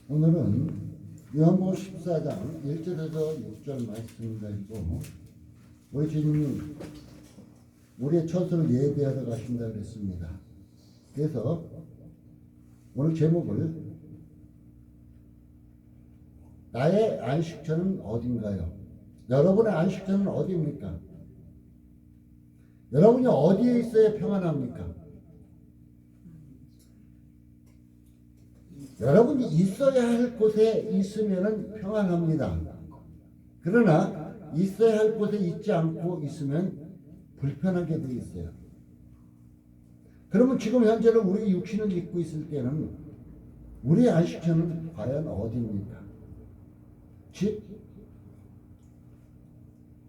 오늘은 요한복음 14장 1절에서 6절 말씀을 가지고 우리 주님이 우리의 처소를 예배하러 가신다 그랬습니다. 그래서 오늘 제목을 나의 안식처는 어딘가요? 여러분의 안식처는 어디입니까? 여러분이 어디에 있어야 평안합니까? 여러분이 있어야 할 곳에 있으면 평안합니다. 그러나 있어야 할 곳에 있지 않고 있으면 불편하게 되어 있어요. 그러면 지금 현재는 우리 육신을 입고 있을 때는 우리의 안식처는 과연 어디입니까?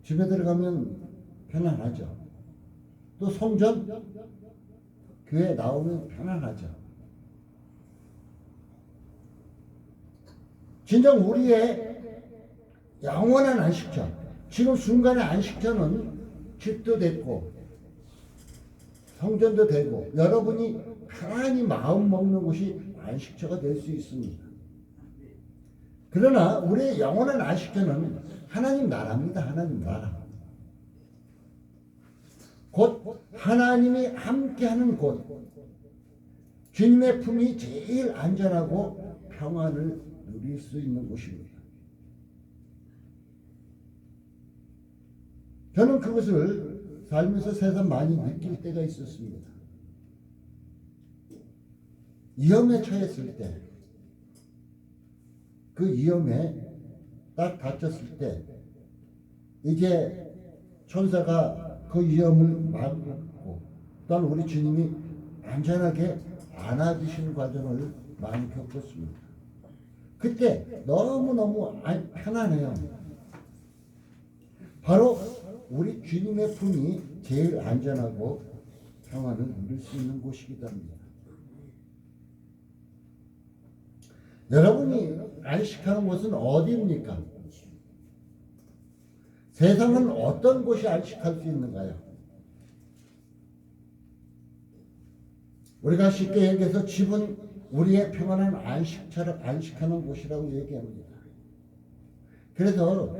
집에 들어가면 편안하죠. 또 성전, 교회 나오면 편안하죠. 진정 우리의 영원한 안식처, 지금 순간의 안식처는 집도 됐고 성전도 되고 여러분이 편안히 마음 먹는 곳이 안식처가 될 수 있습니다. 그러나 우리의 영원한 안식처는 하나님 나라입니다. 하나님 나라. 곧 하나님이 함께하는 곳, 주님의 품이 제일 안전하고 평안을 누릴 수 있는 곳입니다. 저는 그것을 살면서 새삼 많이 느낄 때가 있었습니다. 위험에 처했을 때, 그 위험에 딱 닥쳤을 때 이제 천사가 그 위험을 막고 또한 우리 주님이 안전하게 안아주시는 과정을 많이 겪었습니다. 그때 너무너무 편안해요. 바로 우리 주님의 품이 제일 안전하고 평안을 누릴 수 있는 곳이기도 합니다. 여러분이 안식하는 곳은 어디입니까? 세상은 어떤 곳이 안식할 수 있는가요? 우리가 쉽게 얘기해서 집은 우리의 평안한 안식처를 안식하는 곳이라고 얘기합니다. 그래서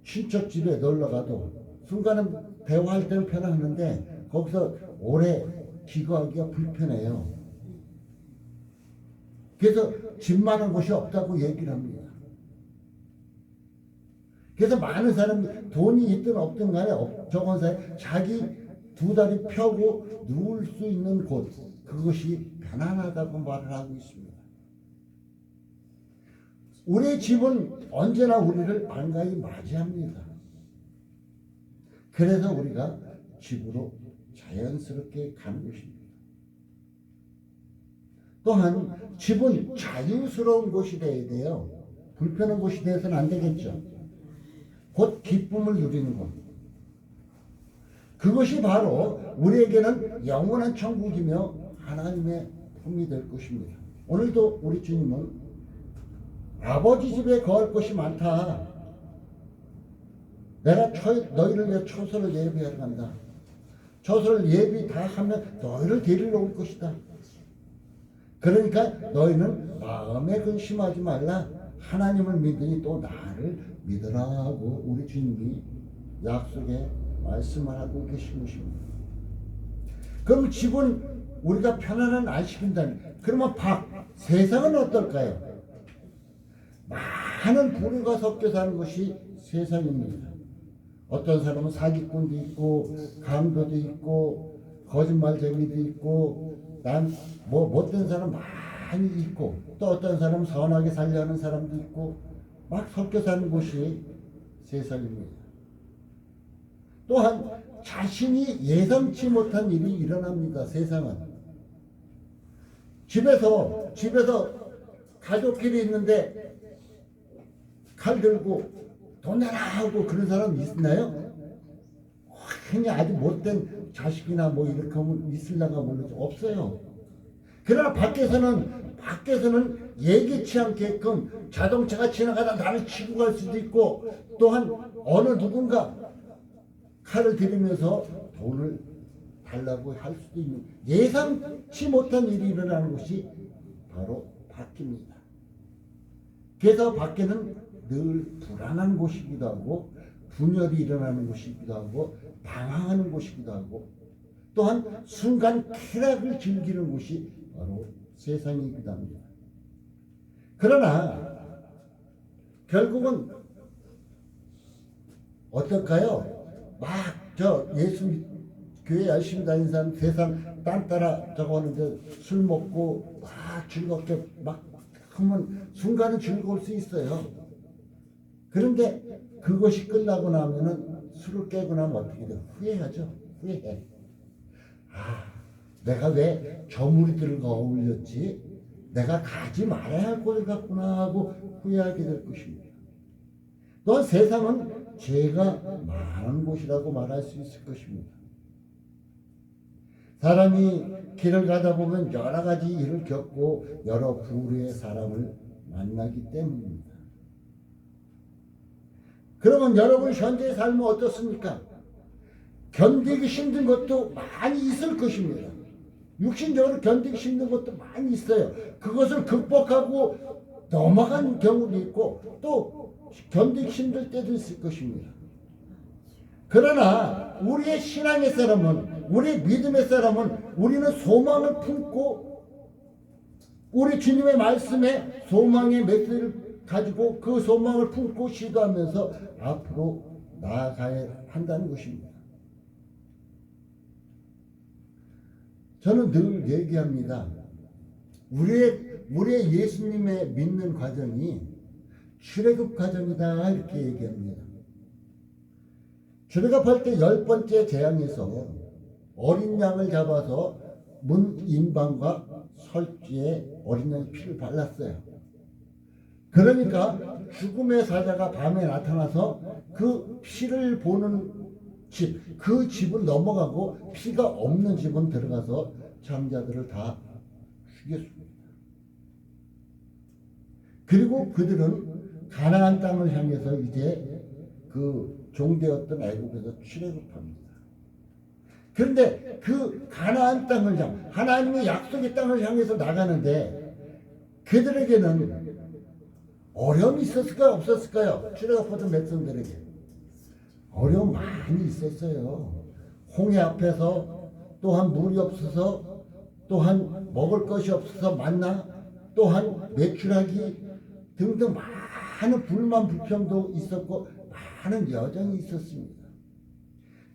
친척 집에 놀러 가도 순간은 대화할 때는 편안한데 거기서 오래 기거하기가 불편해요. 그래서 집 많은 곳이 없다고 얘기를 합니다. 그래서 많은 사람이 돈이 있든 없든 간에 적은 사람이 자기 두 다리 펴고 누울 수 있는 곳, 그것이 편안하다고 말을 하고 있습니다. 우리의 집은 언제나 우리를 반가이 맞이합니다. 그래서 우리가 집으로 자연스럽게 가는 것입니다. 또한 집은 자유스러운 곳이 되어야 돼요. 불편한 곳이 되어서는 안 되겠죠. 곧 기쁨을 누리는 곳. 그것이 바로 우리에게는 영원한 천국이며 하나님의 품이 될 것입니다. 오늘도 우리 주님은 아버지 집에 거할 곳이 많다. 내가 너희를 위해 처소를 예비하러 간다. 처소를 예비 다 하면 너희를 데리러 올 것이다. 그러니까 너희는 마음에 근심하지 말라. 하나님을 믿으니 또 나를 믿으라고 우리 주님이 약속에 말씀을 하고 계신 것입니다. 그럼 집은 우리가 편안한 안식인다면 그러면 세상은 어떨까요? 많은 부류가 섞여 사는 것이 세상입니다. 어떤 사람은 사기꾼도 있고 강도도 있고 거짓말쟁이도 있고 못된 사람 많이 있고 또 어떤 사람은 선하게 살려는 사람도 있고 막 섞여 사는 곳이 세상입니다. 또한 자신이 예상치 못한 일이 일어납니다. 세상은 집에서 가족끼리 있는데 칼 들고 돈 내라 하고 그런 사람 있나요? 그냥 아주 못된 자식이나 이렇게 하면 있을라가 모르죠. 없어요. 그러나 밖에서는 예기치 않게끔 자동차가 지나가다 나를 치고 갈 수도 있고 또한 어느 누군가 칼을 들이면서 돈을 달라고 할 수도 있는 예상치 못한 일이 일어나는 것이 바로 바뀝니다. 그래서 밖에는 늘 불안한 곳이기도 하고 분열이 일어나는 곳이기도 하고 방황하는 곳이기도 하고 또한 순간 쾌락을 즐기는 곳이 바로 세상이기도 합니다. 그러나 결국은 어떨까요? 막 저 예수 교회 열심히 다니는 사람 세상 딴 따라 저거 하는데 술 먹고 막 즐겁게 막 하면 순간은 즐거울 수 있어요. 그런데 그것이 끝나고 나면은 술을 깨고 나면 어떻게 돼요? 후회하죠. 후회해. 아, 내가 왜 저 무리들과 어울렸지? 내가 가지 말아야 할 곳을 갔구나 하고 후회하게 될 것입니다. 또한 세상은 죄가 많은 곳이라고 말할 수 있을 것입니다. 사람이 길을 가다 보면 여러 가지 일을 겪고 여러 부류의 사람을 만나기 때문입니다. 그러면 여러분 현재의 삶은 어떻습니까? 견디기 힘든 것도 많이 있을 것입니다. 육신적으로 견디기 힘든 것도 많이 있어요. 그것을 극복하고 넘어간 경우도 있고 또 견디기 힘들 때도 있을 것입니다. 그러나 우리의 신앙의 사람은, 우리의 믿음의 사람은 우리는 소망을 품고 우리 주님의 말씀에 소망의 메시지를 가지고 그 소망을 품고 시도하면서 앞으로 나아가야 한다는 것입니다. 저는 늘 얘기합니다. 우리의 예수님의 믿는 과정이 출애굽 과정이다 이렇게 얘기합니다. 출애굽할 때 10번째 재앙에서 어린 양을 잡아서 문 인방과 설주에 어린 양 피를 발랐어요. 그러니까 죽음의 사자가 밤에 나타나서 그 피를 보는 집, 그 집은 넘어가고 피가 없는 집은 들어가서 장자들을 다 죽였습니다. 그리고 그들은 가나안 땅을 향해서 이제 그 종되었던 애국에서 출애굽합니다. 그런데 그 가나안 땅을 하나님의 약속의 땅을 향해서 나가는데 그들에게는 어려움이 있었을까요? 없었을까요? 출애굽하던 백성들에게 어려움 많이 있었어요. 홍해 앞에서 또한 물이 없어서 또한 먹을 것이 없어서 만나 또한 메추라기 등등 많은 불만 불평도 있었고 많은 여정이 있었습니다.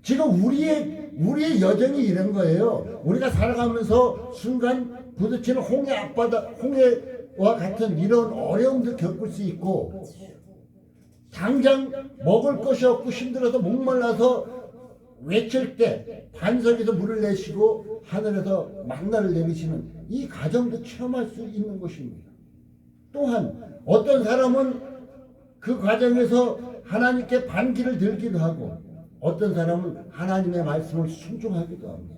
지금 우리의 여정이 이런 거예요. 우리가 살아가면서 순간 부딪히는 홍해 앞바다, 홍해와 같은 이런 어려움도 겪을 수 있고 당장 먹을 것이 없고 힘들어서 목말라서 외칠 때 반석에서 물을 내시고 하늘에서 만나를 내리시는 이 과정도 체험할 수 있는 것입니다. 또한 어떤 사람은 그 과정에서 하나님께 반기를 들기도 하고 어떤 사람은 하나님의 말씀을 순종하기도 합니다.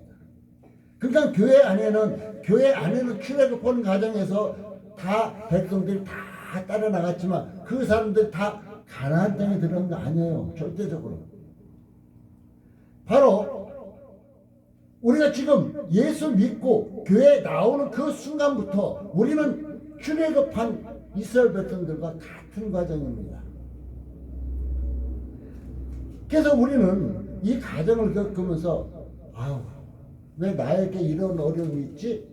그러니까 교회 안에는 출애굽하는 과정에서 다 백성들이 다 따라 나갔지만 그 사람들 다 가나안 땅에 들어간 거 아니에요. 절대적으로. 바로 우리가 지금 예수 믿고 교회에 나오는 그 순간부터 우리는 출애굽한 이스라엘 백성들과 같은 과정입니다. 그래서 우리는 이 과정을 겪으면서 아우 왜 나에게 이런 어려움이 있지?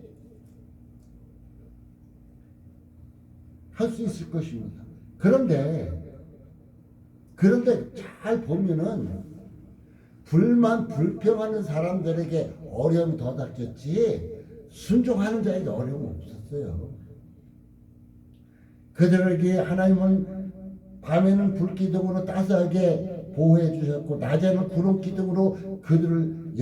할 수 있을 것입니다. 그런데 잘 보면은 불만 불평하는 사람들에게 어려움이 더 닥쳤지 순종하는 자에게 어려움이 없었어요. 그들에게 하나님은 밤에는 불기둥으로 따스하게 보호해 주셨고 낮에는 구름 기둥으로 그들을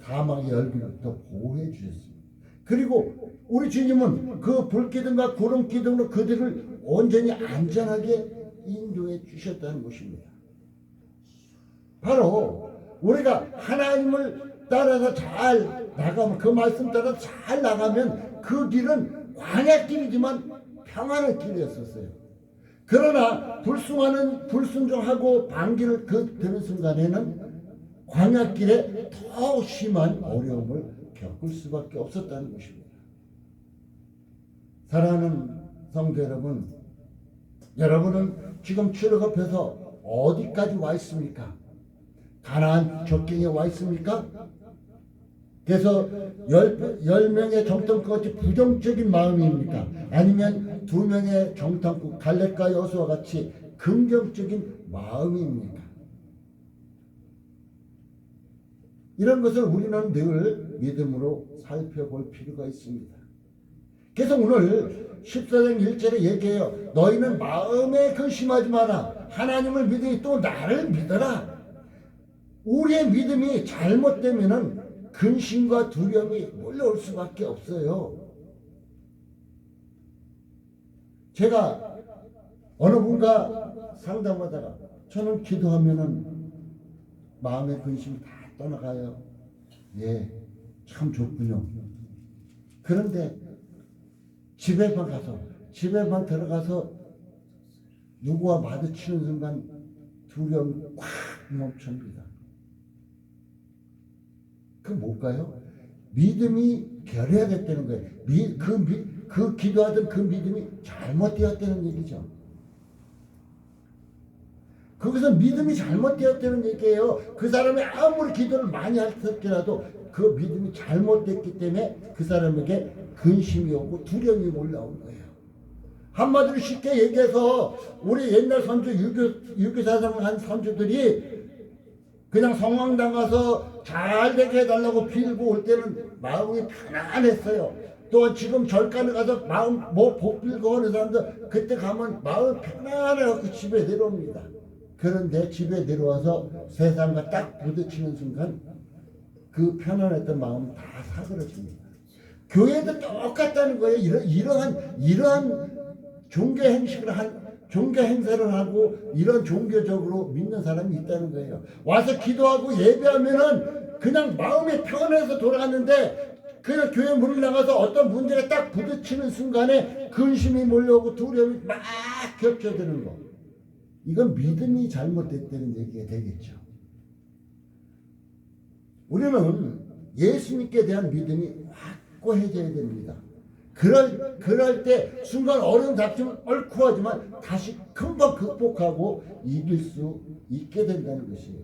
사망의 열기로부터 보호해 주셨습니다. 그리고 우리 주님은 그 불기둥과 구름 기둥으로 그들을 온전히 안전하게 인도해 주셨다는 것입니다. 바로 우리가 하나님을 따라서 잘 나가면 그 말씀 따라 잘 나가면 그 길은 광야길이지만 평안의 길이었었어요. 그러나 불순종하고 반기를 드는 순간에는 광야길에 더 심한 어려움을 겪을 수밖에 없었다는 것입니다. 사랑하는 성도 여러분, 여러분은 지금 출애굽해서 어디까지 와 있습니까? 가나안 적경에 와 있습니까? 그래서 10명의 정탐꾼같이 부정적인 마음입니까? 아니면 2명의 정탐꾼 갈렙과 여호수아와 같이 긍정적인 마음입니까? 이런 것을 우리는 늘 믿음으로 살펴볼 필요가 있습니다. 그래서 오늘 14장 1절에 얘기해요. 너희는 마음에 근심하지 마라. 하나님을 믿으니 또 나를 믿어라. 우리의 믿음이 잘못되면은 근심과 두려움이 몰려올 수밖에 없어요. 제가 어느 분과 상담하다가 저는 기도하면은 마음의 근심이 다 떠나가요. 예, 참 좋군요. 그런데 집에만 들어가서 누구와 마주치는 순간 두려움이 꽉 멈춥니다. 그 뭘까요? 믿음이 결여됐다는 거예요. 그 기도하던 그 믿음이 잘못되었다는 얘기죠. 거기서 믿음이 잘못되었다는 얘기예요. 그 사람이 아무리 기도를 많이 할지라도 그 믿음이 잘못됐기 때문에 그 사람에게 근심이 오고 두려움이 올라온 거예요. 한마디로 쉽게 얘기해서 우리 옛날 선조 유교사상 한 선조들이 그냥 성황당 가서 잘 되게 해달라고 빌고 올 때는 마음이 편안했어요. 또 지금 절간에 가서 마음 복 빌고 하는 사람들 그때 가면 마음이 편안해서 집에 내려옵니다. 그런데 집에 내려와서 세상과 딱 부딪히는 순간 그 편안했던 마음이 다 사그러집니다. 교회도 똑같다는 거예요. 이러한 종교 행사를 하고 이런 종교적으로 믿는 사람이 있다는 거예요. 와서 기도하고 예배하면은 그냥 마음이 편해서 돌아갔는데 그냥 교회 문을 나가서 어떤 문제가 딱 부딪히는 순간에 근심이 몰려오고 두려움이 막 겹쳐드는 거. 이건 믿음이 잘못됐다는 얘기가 되겠죠. 우리는 예수님께 대한 믿음이 확고해져야 됩니다. 그럴 때 순간 어려움 닥치면 얼큰하지만 다시 금방 극복하고 이길 수 있게 된다는 것이에요.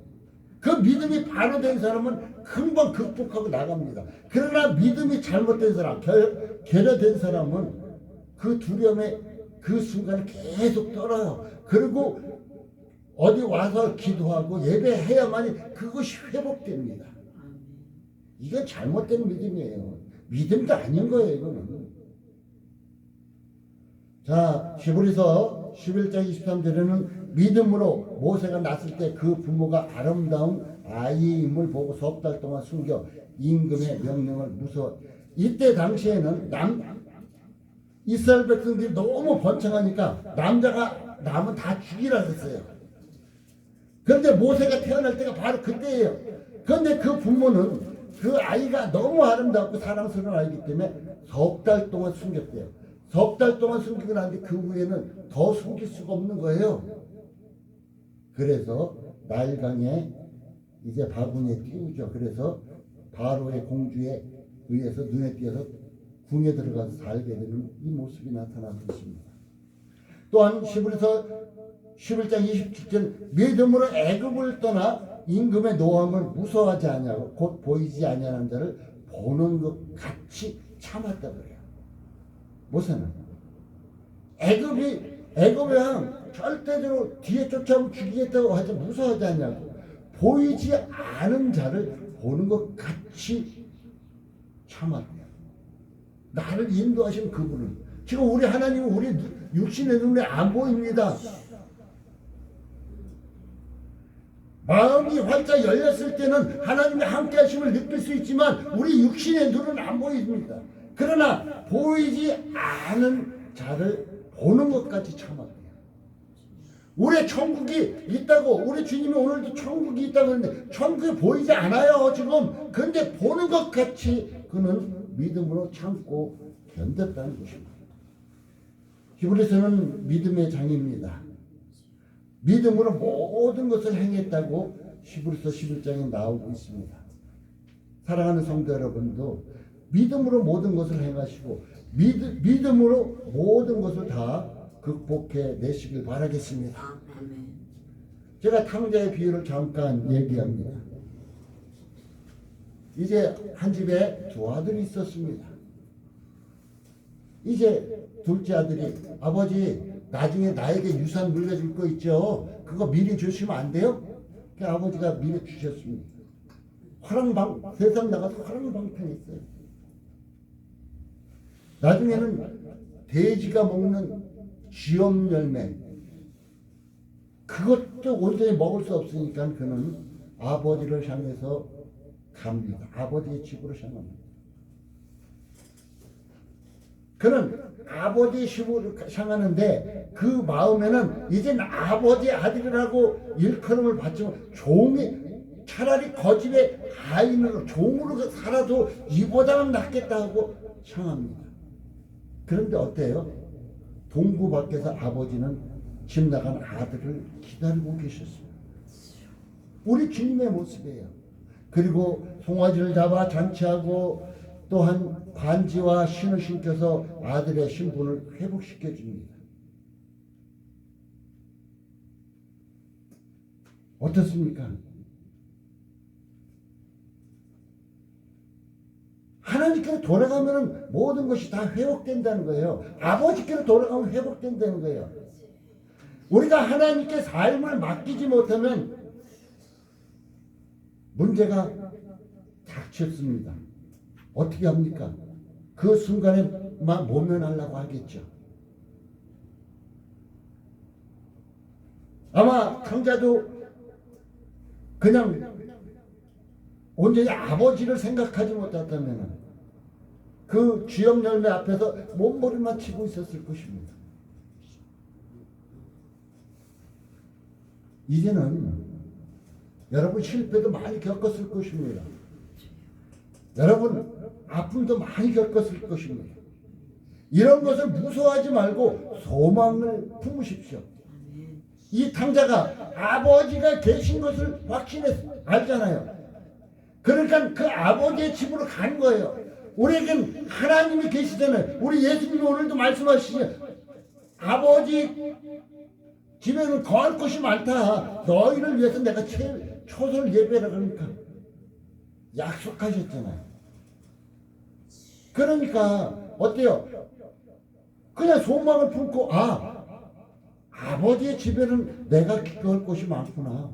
그 믿음이 바로 된 사람은 금방 극복하고 나갑니다. 그러나 믿음이 잘못된 사람, 결여된 사람은 그 두려움에 그 순간에 계속 떨어요. 그리고 어디 와서 기도하고 예배해야만이 그것이 회복됩니다. 이건 잘못된 믿음이에요. 믿음도 아닌 거예요, 이거는. 자, 히브리서 11장 23절에는 믿음으로 모세가 낳았을 때 그 부모가 아름다운 아이임을 보고 석 달 동안 숨겨 임금의 명령을 무서워. 이때 당시에는 이스라엘 백성들이 너무 번창하니까 남자가 나면 다 죽이라 했어요. 그런데 모세가 태어날 때가 바로 그때예요. 그런데 그 부모는 그 아이가 너무 아름답고 사랑스러운 아이기 때문에 석 달 동안 숨겼대요. 석 달 동안 숨기고 나는데 그 후에는 더 숨길 수가 없는 거예요. 그래서 나일강에 이제 바구니에 띄우죠. 그래서 바로의 공주에 의해서 눈에 띄어서 궁에 들어가서 살게 되는 이 모습이 나타나고 있습니다. 또한 히브리서 11장 27절 믿음으로 애굽을 떠나 임금의 노함을 무서워하지 아니하고 곧 보이지 아니하는 자를 보는 것 같이 참았다 그래요. 모세는 애굽의 왕 절대적으로 뒤에 쫓아오면 죽이겠다고 하지 무서워하지 않냐고 보이지 않은 자를 보는 것 같이 참았대요. 나를 인도하신 그분은 지금 우리 하나님은 우리 육신의 눈에 안 보입니다. 마음이 활짝 열렸을 때는 하나님의 함께 하심을 느낄 수 있지만 우리 육신의 눈은 안 보입니다. 그러나 보이지 않은 자를 보는 것 같이 참았대요. 우리 천국이 있다고 우리 주님이 오늘도 천국이 있다고 했는데 천국이 보이지 않아요 지금. 근데 보는 것 같이 그는 믿음으로 참고 견뎠다는 것입니다. 히브리서는 믿음의 장입니다. 믿음으로 모든 것을 행했다고 히브리서 11장에 나오고 있습니다. 사랑하는 성도 여러분도 믿음으로 모든 것을 행하시고 믿음으로 모든 것을 다 극복해 내시길 바라겠습니다. 아멘. 제가 탕자의 비유를 잠깐 얘기합니다. 이제 한 집에 두 아들이 있었습니다. 이제 둘째 아들이 아버지 나중에 나에게 유산 물려줄 거 있죠? 그거 미리 주시면 안 돼요? 그 아버지가 미리 주셨습니다. 세상 나가서 화랑방탕했어요. 나중에는 돼지가 먹는 쥐엄 열매 그것도 온전히 먹을 수 없으니까 그는 아버지를 향해서 갑니다. 아버지의 집으로 향합니다. 그는 아버지의 집으로 향하는데 그 마음에는 이젠 아버지의 아들이라고 일컬음을 받지만 차라리 거집의 하인으로 종으로 살아도 이보다는 낫겠다 하고 향합니다. 그런데 어때요? 동구 밖에서 아버지는 집 나간 아들을 기다리고 계셨어요. 우리 주님의 모습이에요. 그리고 송아지를 잡아 잔치하고 또한 반지와 신을 신겨서 아들의 신분을 회복시켜 줍니다. 어떻습니까? 하나님께로 돌아가면 모든 것이 다 회복된다는 거예요. 아버지께로 돌아가면 회복된다는 거예요. 우리가 하나님께 삶을 맡기지 못하면 문제가 닥쳤습니다. 어떻게 합니까? 그 순간에만 모면하려고 하겠죠. 아마 탕자도 그냥 온전히 아버지를 생각하지 못했다면 그 쥐엄 열매 앞에서 몸부림만 치고 있었을 것입니다. 이제는 여러분 실패도 많이 겪었을 것입니다. 여러분 아픔도 많이 겪었을 것입니다. 이런 것을 무서워하지 말고 소망을 품으십시오. 이 탕자가 아버지가 계신 것을 알잖아요. 그러니까 그 아버지의 집으로 간 거예요. 우리에겐 하나님이 계시잖아요. 우리 예수님이 오늘도 말씀하시죠. 아버지 집에는 거할 것이 많다. 너희를 위해서 내가 초설 예배라 그러니까 약속하셨잖아요. 그러니까 어때요? 그냥 소망을 품고 아버지의 집에는 내가 기도할 곳이 많구나.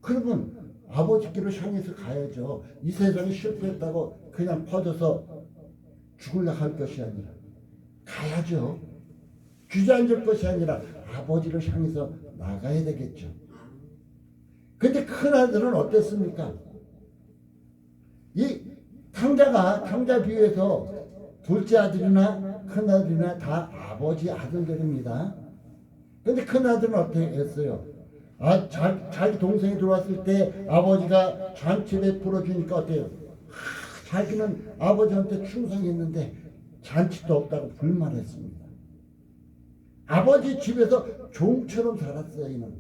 그러면 아버지께로 향해서 가야죠. 이 세상에 실패했다고 그냥 퍼져서 죽으려 할 것이 아니라 가야죠. 주저앉을 것이 아니라 아버지를 향해서 나가야 되겠죠. 근데 큰아들은 어땠습니까? 이 탕자 비유에서 둘째 아들이나 큰아들이나 다 아버지 아들들입니다. 근데 큰아들은 어떻게 했어요? 자기 동생이 들어왔을 때 아버지가 잔치 베풀어 주니까 어때요? 자기는 아버지한테 충성했는데 잔치도 없다고 불만했습니다. 아버지 집에서 종처럼 살았어요. 이는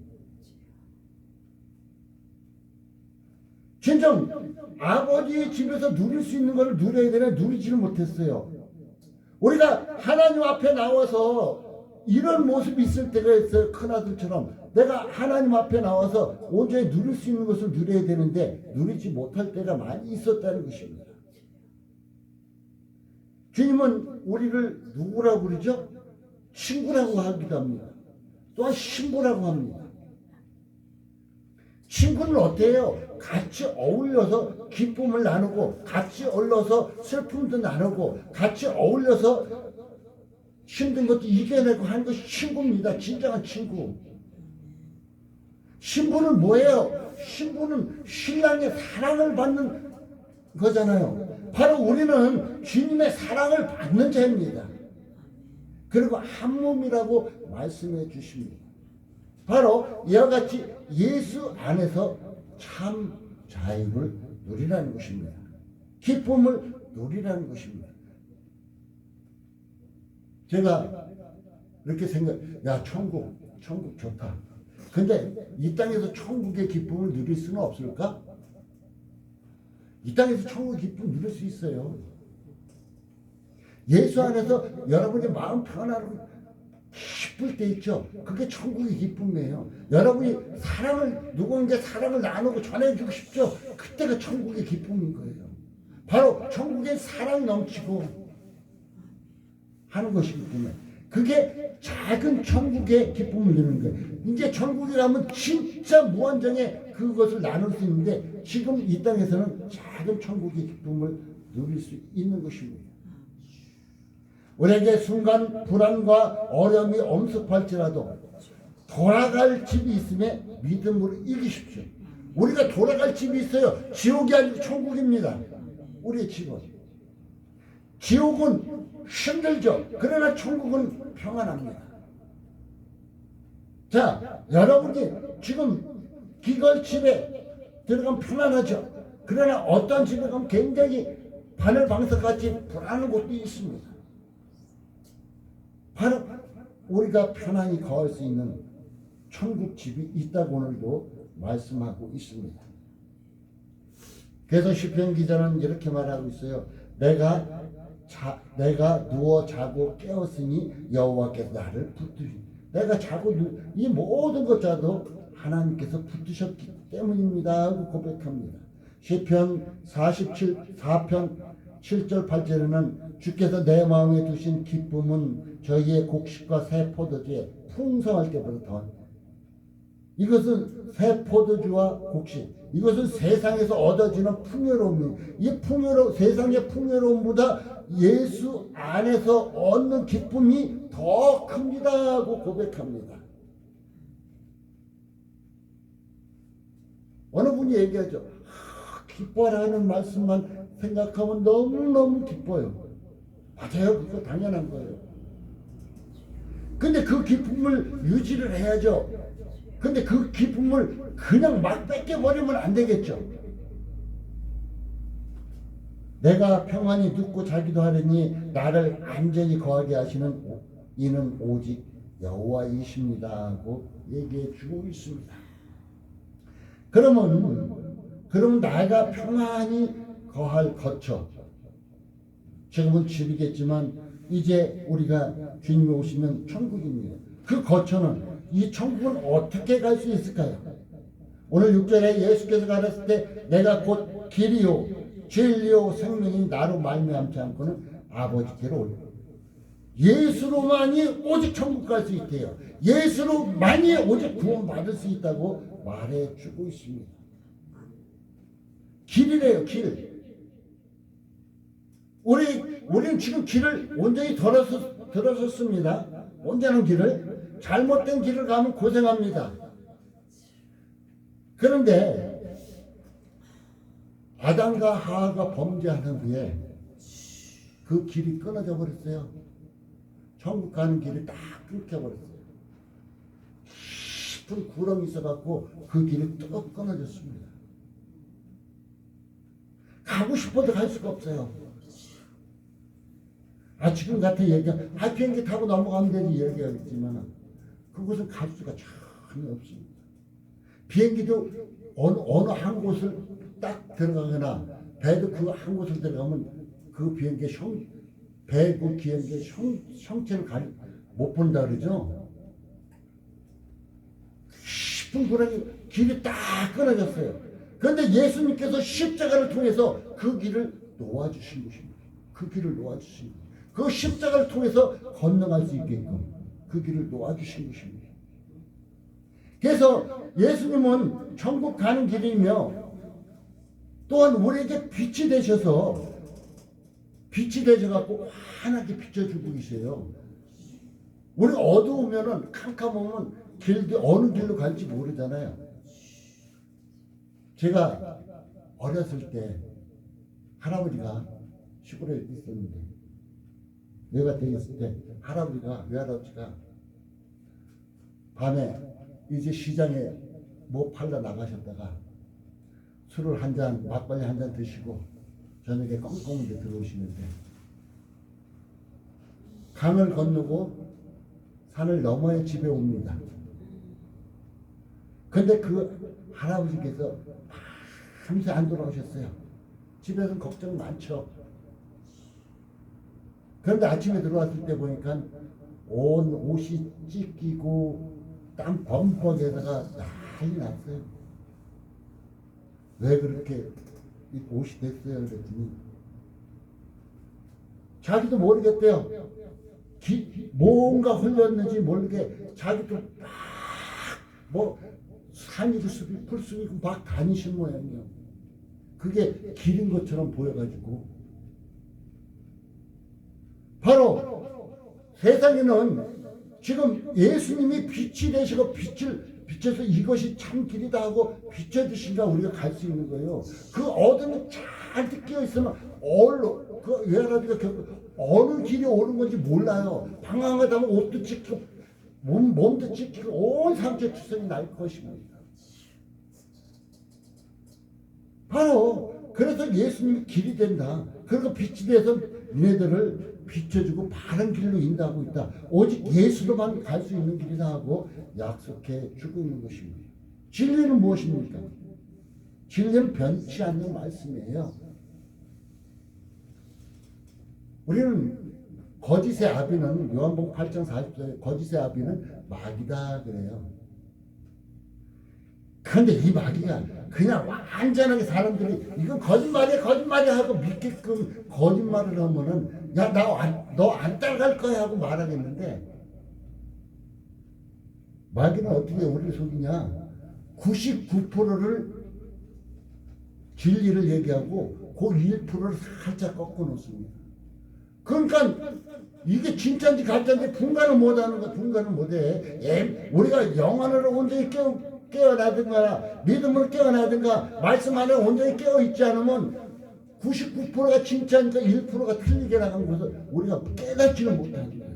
진정 아버지의 집에서 누릴 수 있는 것을 누려야 되는데 누리지를 못했어요. 우리가 하나님 앞에 나와서 이런 모습이 있을 때가 있어요. 큰아들처럼 내가 하나님 앞에 나와서 온전히 누릴 수 있는 것을 누려야 되는데 누리지 못할 때가 많이 있었다는 것입니다. 주님은 우리를 누구라고 그러죠? 친구라고 하기도 합니다. 또한 신부라고 합니다. 친구는 어때요? 같이 어울려서 기쁨을 나누고 같이 어울려서 슬픔도 나누고 같이 어울려서 힘든 것도 이겨내고 하는 것이 친구입니다. 진정한 친구. 신부는 뭐예요? 신부는 신랑의 사랑을 받는 거잖아요. 바로 우리는 주님의 사랑을 받는 자입니다. 그리고 한 몸이라고 말씀해 주십니다. 바로 이와 같이 예수 안에서 참 자유를 누리라는 것입니다. 기쁨을 누리라는 것입니다. 제가 이렇게 천국 좋다. 근데 이 땅에서 천국의 기쁨을 누릴 수는 없을까? 이 땅에서 천국의 기쁨을 누릴 수 있어요. 예수 안에서 여러분이 마음 평안하고 기쁠 때 있죠. 그게 천국의 기쁨이에요. 여러분이 누군가 사랑을 나누고 전해주고 싶죠. 그때가 천국의 기쁨인 거예요. 바로 천국에 사랑이 넘치고 하는 것이기 때문에 그게 작은 천국의 기쁨을 누리는 거예요. 이제 천국에 가면 진짜 무한정의 그것을 나눌 수 있는데 지금 이 땅에서는 작은 천국의 기쁨을 누릴 수 있는 것입니다. 우리에게 순간 불안과 어려움이 엄습할지라도 돌아갈 집이 있음에 믿음으로 이기십시오. 우리가 돌아갈 집이 있어요. 지옥이 아니고 천국입니다. 우리의 집은. 지옥은 힘들죠. 그러나 천국은 평안합니다. 자, 여러분이 지금 기걸집에 들어가면 편안하죠. 그러나 어떤 집에 가면 굉장히 바늘방석같이 불안한 곳도 있습니다. 바로 우리가 편안히 거할 수 있는 천국집이 있다고 오늘도 말씀하고 있습니다. 그래서 시편 기자는 이렇게 말하고 있어요. 내가 누워 자고 깨었으니 여호와께서 나를 붙드시. 내가 자고 이 모든 것자도 하나님께서 붙드셨기 때문입니다 하고 고백합니다. 시편 4편 7절 8절에는 주께서 내 마음에 두신 기쁨은 저희의 곡식과 새 포도주에 풍성할 때보다 더. 이것은 새 포도주와 곡식, 이것은 세상에서 얻어지는 풍요로움이, 세상의 풍요로움보다 예수 안에서 얻는 기쁨이 더 큽니다 하고 고백합니다. 어느 분이 얘기하죠. 기뻐라는 말씀만 생각하면 너무너무 기뻐요. 맞아요. 그거 당연한 거예요. 근데 그 기쁨을 유지를 해야죠. 근데 그 기쁨을 그냥 막 뺏겨버리면 안 되겠죠. 내가 평안히 눕고 자기도 하려니 나를 안전히 거하게 하시는 이는 오직 여호와이십니다 하고 얘기해 주고 있습니다. 그러면 내가 평안히 거할 거처, 지금은 집이겠지만 이제 우리가 주님이 오시면 천국입니다. 그 거처는, 이 천국은 어떻게 갈 수 있을까요? 오늘 6절에 예수께서 가르쳤을 때 내가 곧 길이요 진리요 생명이 나로 말미암지 않고는 아버지께로 올리고, 예수로만이 오직 천국 갈 수 있대요. 예수로만이 오직 구원받을 수 있다고 말해주고 있습니다. 길이래요, 길. 우리는 지금 길을 온전히 들어섰습니다. 온전한 길을. 잘못된 길을 가면 고생합니다. 그런데 아담과 하와가 범죄하는 후에 그 길이 끊어져 버렸어요. 천국 가는 길이 딱 끊겨버렸어요. 깊은 구렁이 있어갖고 그 길이 뚝 끊어졌습니다. 가고 싶어도 갈 수가 없어요. 지금 같은 얘기가 비행기 타고 넘어가면 되지 얘기하겠지만 그곳은 갈 수가 전혀 없습니다. 비행기도 어느 한 곳을 딱 들어가거나 배도 그 한 곳을 들어가면 그 비행기의 그 비행기의 형체를 못 본다 그러죠. 깊은 구렁이 길이 딱 끊어졌어요. 그런데 예수님께서 십자가를 통해서 그 길을 놓아주신 것입니다. 그 길을 놓아주신 것입니다. 그 십자가를 통해서 건너갈 수 있게끔 그 길을 놓아주신 것입니다. 그래서 예수님은 천국 가는 길이며 또한 우리에게 빛이 되셔갖고 환하게 비춰주고 계세요. 우리 어두우면은 캄캄하면 어느 길로 갈지 모르잖아요. 제가 어렸을 때 할아버지가 시골에 있었는데 외갓댁에 있을 때 외할아버지가 밤에 이제 시장에 뭐 팔러 나가셨다가 술을 한 잔, 막걸리 한 잔 드시고 저녁에 껌껌한데 들어오시는데 강을 건너고 산을 넘어야 집에 옵니다. 근데 그 할아버지께서 밤새 안 돌아오셨어요. 집에서는 걱정 많죠. 그런데 아침에 들어왔을 때 보니까 온 옷이 찢기고 땀 범벅에다가 난리 났어요. 왜 그렇게 옷이 됐어요? 그랬더니 자기도 모르겠대요. 뭔가 흘렸는지 모르게 자기도 막뭐 산이고 풀숲이고 막 다니신 모양이에요. 그게 길인 것처럼 보여가지고 바로 세상에는 지금 예수님이 빛이 되시고 빛을 비춰서 이것이 참 길이다 하고 비춰주신가 우리가 갈 수 있는 거예요. 그 어둠이 잔뜩 끼어 있으면 그 외할아버지가 어느 길이 오는 건지 몰라요. 방황하다면 옷도 찢기고 몸도 찢기고 온 상처 투성이 날 것입니다. 바로 그래서 예수님이 길이 된다. 그리고 빛이 돼서 너네들을 비춰주고 바른 길로 인도하고 있다. 오직 예수로만 갈 수 있는 길이다 하고 약속해 주고 있는 것입니다. 진리는 무엇입니까? 진리는 변치 않는 말씀이에요. 우리는 거짓의 아비는 요한복음 8장 40절에 거짓의 아비는 마귀다 그래요. 그런데 이 마귀가 그냥 완전하게 사람들이 이건 거짓말이야 하고 믿게끔 거짓말을 하면은 야 너 안 따라갈 거야 하고 말하겠는데 마귀는 어떻게 우리를 속이냐? 99%를 진리를 얘기하고 그 1%를 살짝 꺾어 놓습니다. 그러니까 이게 진짜인지 가짜인지 분간을 못하는 거야. 분간을 못해. 우리가 영안으로 온전히 깨어나든가 믿음으로 깨어나든가 말씀 안에 온전히 깨어있지 않으면 99%가 진짜니까 1%가 틀리게 나간 것을 우리가 깨닫지는 못하는 거예요.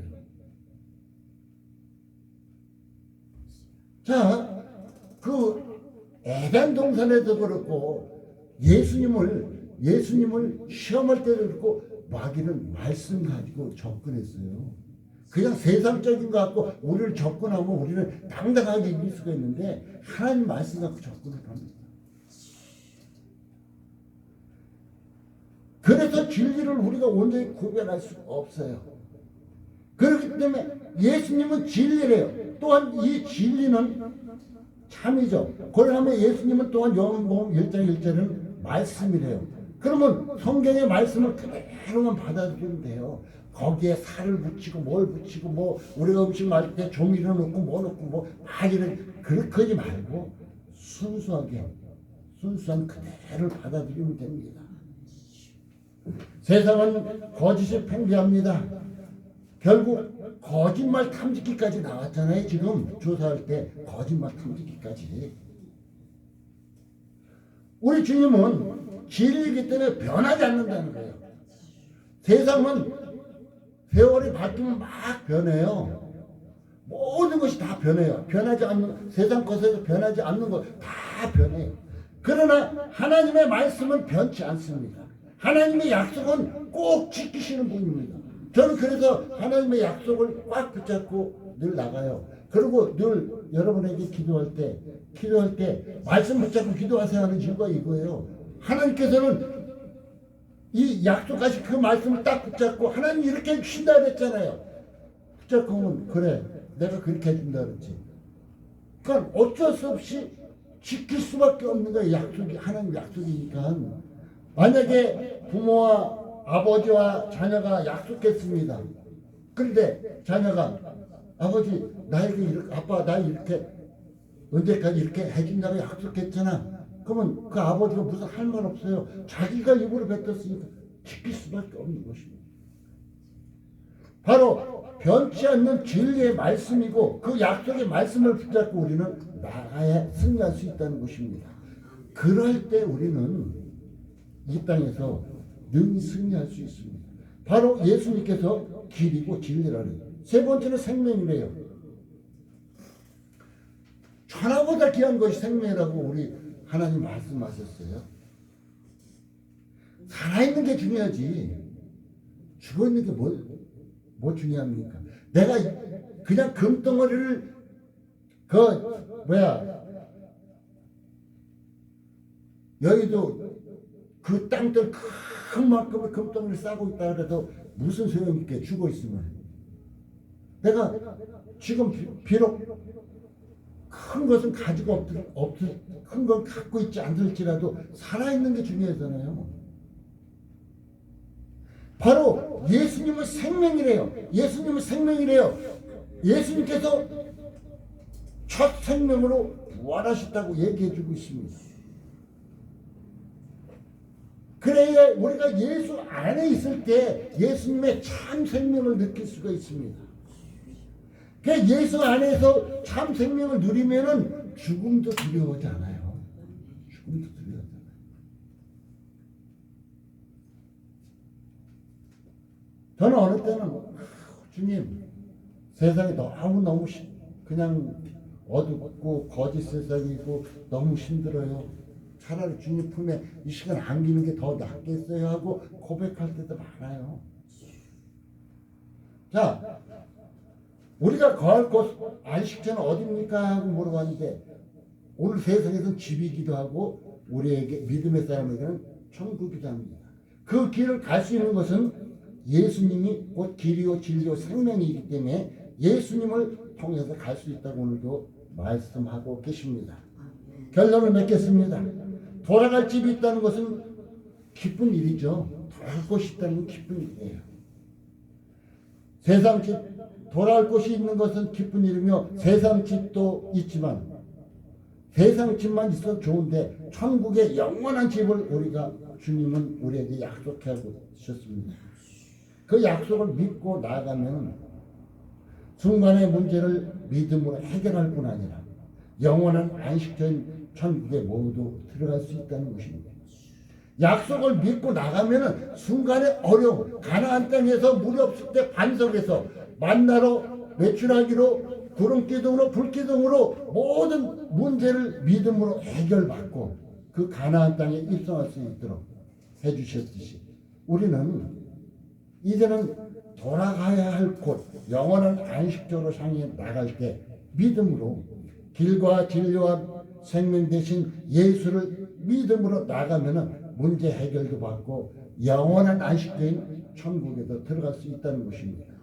자, 그 에덴 동산에도 그렇고 예수님을 시험할 때도 그렇고 마귀는 말씀 가지고 접근했어요. 그냥 세상적인 것 같고 우리를 접근하면 우리는 당당하게 이길 수가 있는데 하나님 말씀 갖고 접근을 합니다. 그래서 진리를 우리가 온전히 구별할 수가 없어요. 그렇기 때문에 예수님은 진리래요. 또한 이 진리는 참이죠. 그러면 예수님은 또한 요한복음 1장 1절은 말씀이래요. 그러면 성경의 말씀을 그대로만 받아들이면 돼요. 거기에 살을 붙이고 뭘 붙이고 뭐 우리가 음식 만들 때 조미료 넣고 뭐 넣고 뭐 하기는 그렇게 말고 순수한 그대로를 받아들이면 됩니다. 세상은 거짓이 팽배합니다. 결국 거짓말 탐지기까지 나왔잖아요. 지금 조사할 때 거짓말 탐지기까지. 우리 주님은 진리이기 때문에 변하지 않는다는 거예요. 세상은 세월이 바뀌면 막 변해요. 모든 것이 다 변해요. 변하지 않는 세상 것에서 변하지 않는 것 다 변해요. 그러나 하나님의 말씀은 변치 않습니다. 하나님의 약속은 꼭 지키시는 분입니다. 저는 그래서 하나님의 약속을 꽉 붙잡고 늘 나가요. 그리고 늘 여러분에게 기도할 때 말씀 붙잡고 기도하세요 하는 이유가 이거예요. 하나님께서는 이 약속하신 그 말씀을 딱 붙잡고 하나님 이렇게 해주신다 그랬잖아요. 붙잡고 하면 그래 내가 그렇게 해준다 그랬지. 그러니까 어쩔 수 없이 지킬 수밖에 없는 거예요. 약속이 하나님 약속이니까. 만약에 부모와 아버지와 자녀가 약속했습니다. 그런데 자녀가 아버지 나에게 이렇게 아빠 나 이렇게 언제까지 이렇게 해준다고 약속했잖아. 그러면 그 아버지가 무슨 할 말 없어요. 자기가 입으로 뱉었으니까 지킬 수밖에 없는 것입니다. 바로 변치 않는 진리의 말씀이고 그 약속의 말씀을 붙잡고 우리는 나아야 승리할 수 있다는 것입니다. 그럴 때 우리는 이 땅에서 능히 승리할 수 있습니다. 바로 예수님께서 길이고 진리라는 세 번째는 생명이래요. 천하보다 귀한 것이 생명이라고 우리 하나님 말씀하셨어요. 살아있는 게 중요하지 죽어있는 게 뭐 중요합니까? 내가 그냥 금덩어리를 여의도 그 땅들 큰 만큼의 금덩어리를 싸고 있다 그래도 무슨 소용있게 죽어 있으면. 내가 지금 비록 큰 것은 가지고 큰 건 갖고 있지 않을지라도 살아있는 게 중요하잖아요. 바로 예수님은 생명이래요. 예수님은 생명이래요. 예수님께서 첫 생명으로 부활하셨다고 얘기해주고 있습니다. 그래야 우리가 예수 안에 있을 때 예수님의 참 생명을 느낄 수가 있습니다. 그 예수 안에서 참 생명을 누리면은 죽음도 두려워하지 않아요. 죽음도 두려워하지 않아요. 저는 어느 때는 주님, 세상이 너무 그냥 어둡고 거짓 세상이고 너무 힘들어요. 차라리 주님 품에 이 시간 안기는 게 더 낫겠어요 하고 고백할 때도 많아요. 자, 우리가 거할 곳 안식처는 어디입니까 하고 물어봤는데 오늘 세상에서는 집이기도 하고 우리에게 믿음의 사람에게는 천국이기도 합니다. 그 길을 갈 수 있는 것은 예수님이 곧 길이요 진리요 생명이기 때문에 예수님을 통해서 갈 수 있다고 오늘도 말씀하고 계십니다. 결론을 맺겠습니다. 돌아갈 집이 있다는 것은 기쁜 일이죠. 돌아갈 곳이 있다는 건 기쁜 일이에요. 세상 집, 돌아갈 곳이 있는 것은 기쁜 일이며 세상 집도 있지만 세상 집만 있어도 좋은데 천국의 영원한 집을 우리가 주님은 우리에게 약속하고 주셨습니다. 그 약속을 믿고 나아가면 순간의 문제를 믿음으로 해결할 뿐 아니라 영원한 안식처인 천국에 모두 들어갈 수 있다는 것입니다. 약속을 믿고 나가면은 순간의 어려움, 가나안 땅에서 물이 없을 때 반석에서 만나러 외출하기로 구름기둥으로 불기둥으로 모든 문제를 믿음으로 해결받고 그 가나안 땅에 입성할 수 있도록 해주셨듯이 우리는 이제는 돌아가야 할 곳, 영원한 안식처로 향해 나갈 때 믿음으로 길과 진리와 생명 대신 예수를 믿음으로 나가면 문제 해결도 받고 영원한 안식처인 천국에도 들어갈 수 있다는 것입니다.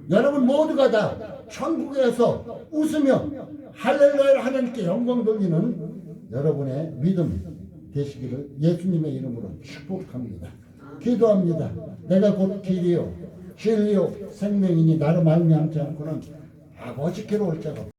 여러분 모두가 다 천국에서 웃으며 할렐루야 하나님께 영광 돌리는 여러분의 믿음 되시기를 예수님의 이름으로 축복합니다. 기도합니다. 내가 곧 길이요 진리요 생명이니 나를 말미암지 않고는 아버지께로 올 자가 없다.